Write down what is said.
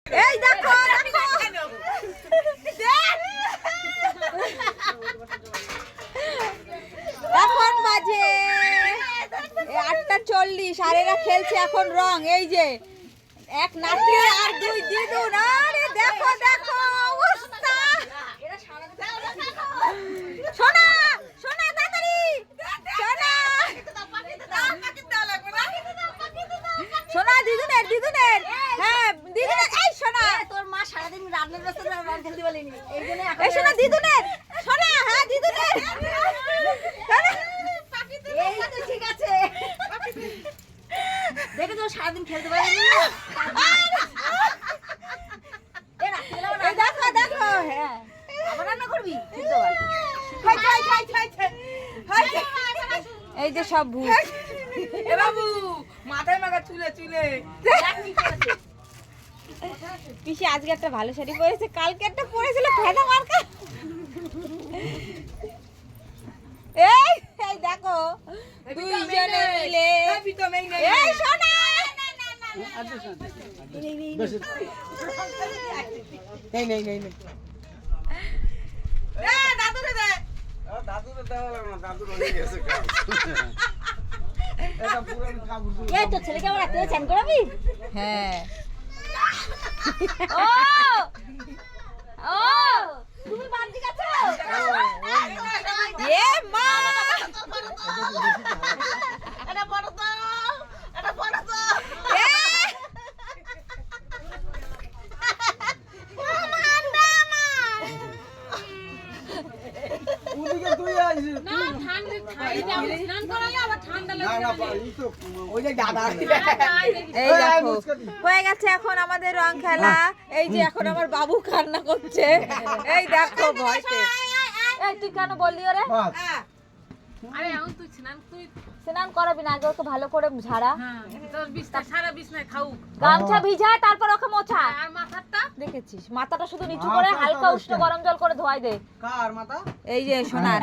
এই দেখো এখন বাজে 8:40 আর এরা খেলছে এখন রং। এই যে এক নাতি আর দুই দিদু। আরে দেখো দেখো অবস্থা। সোনা সোনা তাড়াতাড়ি সোনা সোনা দিদুনের দিদুনের। হ্যাঁ দিদুনের। এই সোনা তোর মা সারাদিন রান্নার ব্যস্ত রং খেলতে বলেনি, এই জন্য এই সোনা দিদুনের সোনা। হ্যাঁ দিদুনের। এই তো ঠিক আছে। দেখে তো সারাদিন খেলতে পারেনি। এই দেখো দেখো। হ্যাঁ আবার রান্না করবি? এই যে সব ভূত। এ বাবু মাথায় মাখা চুলে চুলে। পিসি আজকে একটা ভালো শাড়ি পরেছে, কালকে একটা পরেছিল ফেদা মার্কা। এই এই দেখো দুইজনে মিলে। এই সোনা দাদুরে দে। এই তো ছেলেকে আবার রাত্রে চান করাবি? হ্যাঁ। ও ও তুমি বাড়ি গেছো? এ মা এটা বড় তো, এটা বড় তো। এ! এই দেখো হয়ে গেছে এখন আমাদের রং খেলা। এই যে এখন আমার বাবু কান্না করছে। এই দেখো ভয়তে। এই তুই কেন বললি ওরে? আরে এখন তুই স্নান করাবি না, আগে ওকে ভালো করে ঝাড়া, তোর বিছনা সারা বিছনায় খাউক। গামছা ভিজায় তারপর ওকে মোছা। আর মাথাটা দেখেছিস মাথাটা শুধু নিচু করে হালকা উষ্ণ গরম জল করে ধোয়াই দে। কার মাথা? এই যে সোনার